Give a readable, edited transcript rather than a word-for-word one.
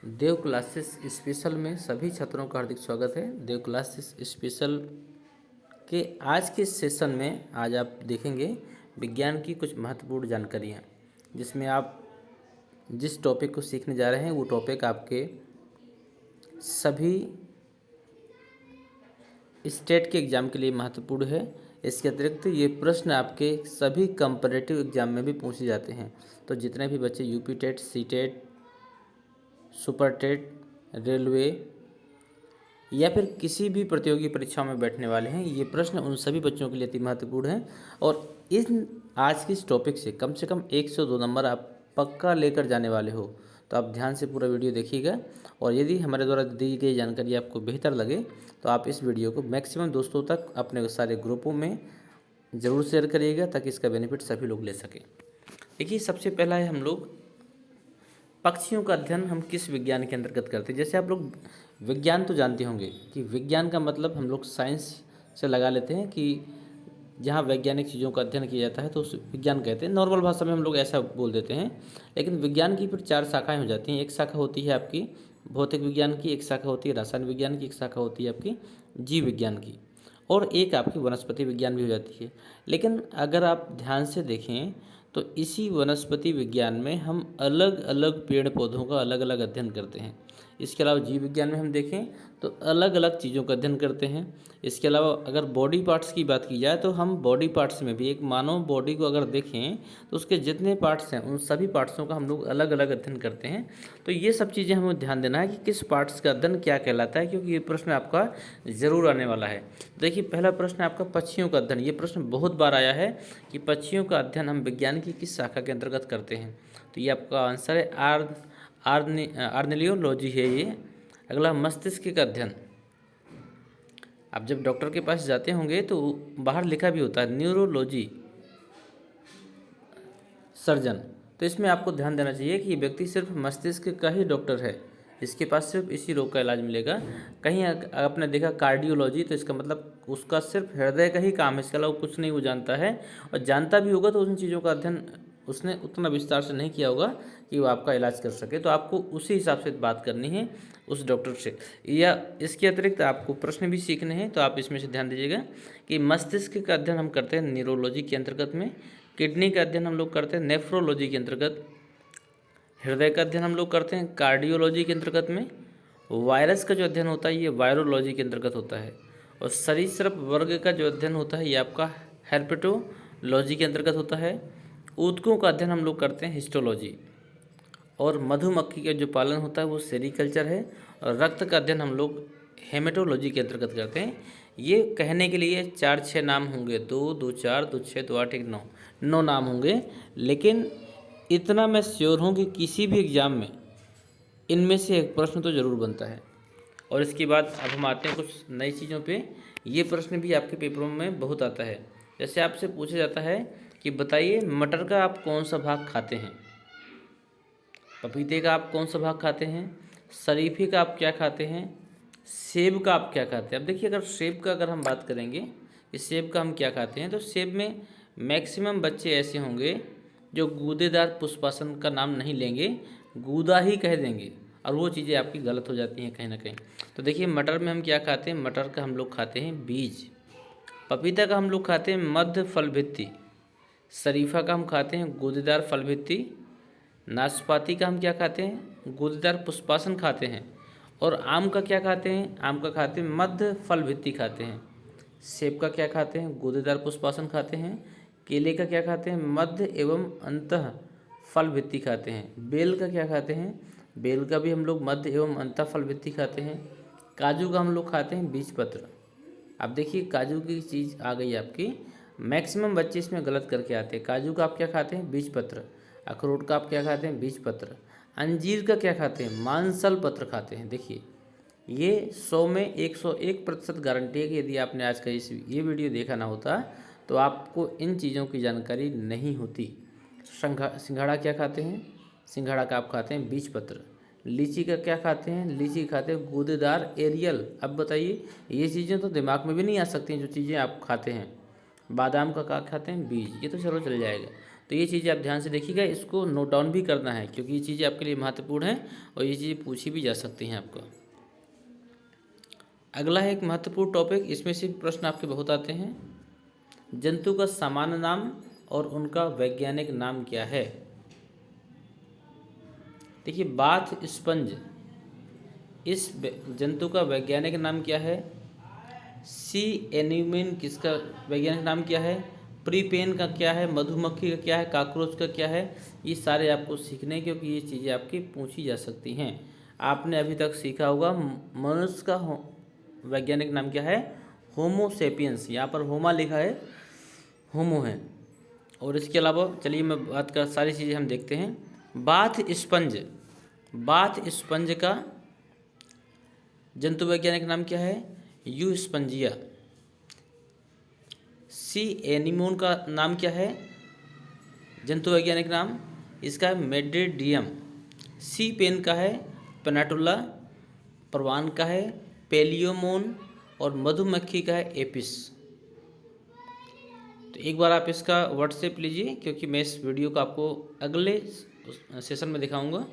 देव classes special में सभी छात्रों का हार्दिक स्वागत है। देव क्लासेस स्पेशल के आज के सेशन में आज आप देखेंगे विज्ञान की कुछ महत्वपूर्ण जानकारियाँ, जिसमें आप जिस टॉपिक को सीखने जा रहे हैं वो टॉपिक आपके सभी स्टेट के एग्ज़ाम के लिए महत्वपूर्ण है। इसके अतिरिक्त ये प्रश्न आपके सभी कंपैरेटिव एग्ज़ाम में भी पूछे जाते हैं। तो जितने भी बच्चे UP TET, C TET, super TET, railway या फिर किसी भी प्रतियोगी परीक्षा में बैठने वाले हैं, ये प्रश्न उन सभी बच्चों के लिए अति महत्वपूर्ण है। और इन आज की इस टॉपिक से कम 102 नंबर आप पक्का लेकर जाने वाले हो। तो आप ध्यान से पूरा वीडियो देखिएगा, और यदि हमारे द्वारा दी गई जानकारी आपको बेहतर लगे तो आप इस वीडियो को मैक्सिमम दोस्तों तक अपने सारे ग्रुपों में ज़रूर शेयर करिएगा, ताकि इसका बेनिफिट सभी लोग ले सकें। देखिए, सबसे पहला है हम लोग पक्षियों का अध्ययन हम किस विज्ञान के अंतर्गत करते हैं। जैसे आप लोग विज्ञान तो जानते होंगे कि विज्ञान का मतलब हम लोग साइंस से लगा लेते हैं कि जहाँ वैज्ञानिक चीज़ों का अध्ययन किया जाता है तो उस विज्ञान कहते हैं। नॉर्मल भाषा में हम लोग ऐसा बोल देते हैं। लेकिन विज्ञान की फिर 4 शाखाएं हो जाती हैं। एक शाखा होती है आपकी भौतिक विज्ञान की, एक शाखा होती है रसायन विज्ञान की, एक शाखा होती है आपकी जीव विज्ञान की, और एक आपकी वनस्पति विज्ञान भी हो जाती है। लेकिन अगर आप ध्यान से देखें तो इसी वनस्पति विज्ञान में हम अलग अलग पेड़ पौधों का अलग अलग अध्ययन करते हैं। इसके अलावा जीव विज्ञान में हम देखें तो अलग अलग चीज़ों का अध्ययन करते हैं। इसके अलावा अगर बॉडी पार्ट्स की बात की जाए तो हम बॉडी पार्ट्स में भी, एक मानव बॉडी को अगर देखें तो उसके जितने पार्ट्स हैं उन सभी पार्ट्सों का हम लोग अलग अलग अध्ययन करते हैं। तो ये सब चीज़ें हमें ध्यान देना है कि किस पार्ट्स का अध्ययन क्या कहलाता है, क्योंकि ये प्रश्न आपका ज़रूर आने वाला है। देखिए, पहला प्रश्न आपका पक्षियों का अध्ययन। ये प्रश्न बहुत बार आया है कि पक्षियों का अध्ययन हम विज्ञान की किस शाखा के अंतर्गत करते हैं। तो ये आपका आंसर है आर्नियोलॉजी है ये। अगला मस्तिष्क का अध्ययन। आप जब डॉक्टर के पास जाते होंगे तो बाहर लिखा भी होता है न्यूरोलॉजी, सर्जन। तो इसमें आपको ध्यान देना चाहिए कि व्यक्ति सिर्फ मस्तिष्क का ही डॉक्टर है, इसके पास सिर्फ इसी रोग का इलाज मिलेगा। कहीं आपने देखा कार्डियोलॉजी, तो इसका मतलब उसका सिर्फ हृदय का ही काम है, इसके अलावा कुछ नहीं वो जानता है। और जानता भी होगा तो उन चीज़ों का अध्ययन उसने उतना विस्तार से नहीं किया होगा कि वो आपका इलाज कर सके। तो आपको उसी हिसाब से बात करनी है उस डॉक्टर से। या इसके अतिरिक्त आपको प्रश्न भी सीखने हैं, तो आप इसमें से ध्यान दीजिएगा कि मस्तिष्क का अध्ययन हम करते हैं न्यूरोलॉजी के अंतर्गत में, किडनी का अध्ययन हम लोग करते हैं नेफ्रोलॉजी के अंतर्गत, हृदय का अध्ययन हम लोग करते हैं कार्डियोलॉजी के अंतर्गत में, वायरस का जो अध्ययन होता है ये वायरोलॉजी के अंतर्गत होता है, और सरीसृप वर्ग का जो अध्ययन होता है ये आपका हेर्पेटोलॉजी के अंतर्गत होता है। ऊतकों का अध्ययन हम लोग करते हैं हिस्टोलॉजी, और मधुमक्खी का जो पालन होता है वो सेरिकल्चर है, और रक्त का अध्ययन हम लोग हेमेटोलॉजी के अंतर्गत करते हैं। ये कहने के लिए 4-6 नाम होंगे, 2, 2, 4, 2, 6, 2, 8, 1, 9 नाम होंगे। लेकिन इतना मैं श्योर हूँ कि किसी भी एग्ज़ाम में इनमें से एक प्रश्न तो ज़रूर बनता है। और इसके बाद अब हम आते हैं कुछ नई चीज़ों पे। ये प्रश्न भी आपके पेपरों में बहुत आता है। जैसे आपसे पूछा जाता है कि बताइए मटर का आप कौन सा भाग खाते हैं, पपीते का आप कौन सा भाग खाते हैं, शरीफे का आप क्या खाते हैं, सेब का आप क्या खाते हैं। अब देखिए, अगर सेब का अगर हम बात करेंगे कि सेब का हम क्या खाते हैं, तो सेब में मैक्सिमम बच्चे ऐसे होंगे जो गूदेदार पुष्पासन का नाम नहीं लेंगे, गूदा ही कह देंगे, और वो चीज़ें आपकी गलत हो जाती हैं कहीं ना कहीं। तो देखिए, मटर में हम क्या खाते हैं, मटर का हम लोग खाते हैं बीज, पपीता का हम लोग खाते हैं मध्य फल भित्ति, शरीफा का हम खाते हैं गूदेदार फल भित्ति, नाशपाती का हम क्या खाते हैं, गूदेदार पुष्पासन खाते हैं, और आम का क्या खाते हैं, आम का खाते हैं मध्य फल भित्ति खाते हैं। सेब का क्या खाते हैं, गूदेदार पुष्पासन खाते हैं। केले का क्या खाते हैं, मध्य एवं अंतः फल भित्ति खाते हैं। बेल का क्या खाते हैं, बेल का भी हम लोग मध्य एवं अंतः फल भित्ति खाते हैं। काजू का हम लोग खाते हैं बीज पत्र। अब देखिए, काजू की चीज़ आ गई आपकी, मैक्सिमम बच्चे इसमें गलत करके आते हैं। काजू का आप क्या खाते हैं, बीज पत्र। अखरोट का आप क्या खाते हैं, बीज पत्र। अंजीर का क्या खाते हैं, मांसल पत्र खाते हैं। देखिए, ये 100 में 101% गारंटी है कि यदि आपने आज का ये वीडियो देखा ना होता तो आपको इन चीज़ों की जानकारी नहीं होती। सिंघाड़ा क्या खाते हैं, सिंघाड़ा का आप खाते हैं बीज पत्र। लीची का क्या खाते हैं, लीची खाते हैं गूदेदार एरियल। अब बताइए, ये चीज़ें तो दिमाग में भी नहीं आ सकती जो चीज़ें आप खाते हैं। बादाम का क्या खाते हैं, बीज, ये तो चलो चल जाएगा। तो ये चीज़ें आप ध्यान से देखिएगा, इसको नोट डाउन भी करना है क्योंकि ये चीज़ें आपके लिए महत्वपूर्ण हैं और ये चीज़ें पूछी भी जा सकती हैं आपको। अगला है एक महत्वपूर्ण टॉपिक, इसमें से प्रश्न आपके बहुत आते हैं। जंतु का सामान्य नाम और उनका वैज्ञानिक नाम क्या है? देखिए, बाथ स्पंज, इस जंतु का वैज्ञानिक नाम क्या है? सी एनिमन किसका वैज्ञानिक नाम क्या है? प्रीपेन का क्या है? मधुमक्खी का क्या है? कॉकरोच का क्या है? ये सारे आपको सीखने हैं क्योंकि ये चीज़ें आपकी पूछी जा सकती हैं। आपने अभी तक सीखा होगा मनुष्य का वैज्ञानिक नाम क्या है? होमो सेपियंस, यहाँ पर होमा लिखा है, होमो है। और इसके अलावा चलिए मैं बात कर, सारी चीज़ें हम देखते हैं। बाथ स्पंज, बाथ स्पंज का जंतु वैज्ञानिक नाम क्या है? You Spongia. सी एनिमोन का नाम क्या है? जंतु वैज्ञानिक नाम इसका है मेड्रिडियम। सी पेन का है पेनाटुला। परवान का है पेलियोमोन। और मधुमक्खी का है एपिस। तो एक बार आप इसका व्हाट्सएप लीजिए क्योंकि मैं इस वीडियो को आपको अगले सेशन में दिखाऊंगा।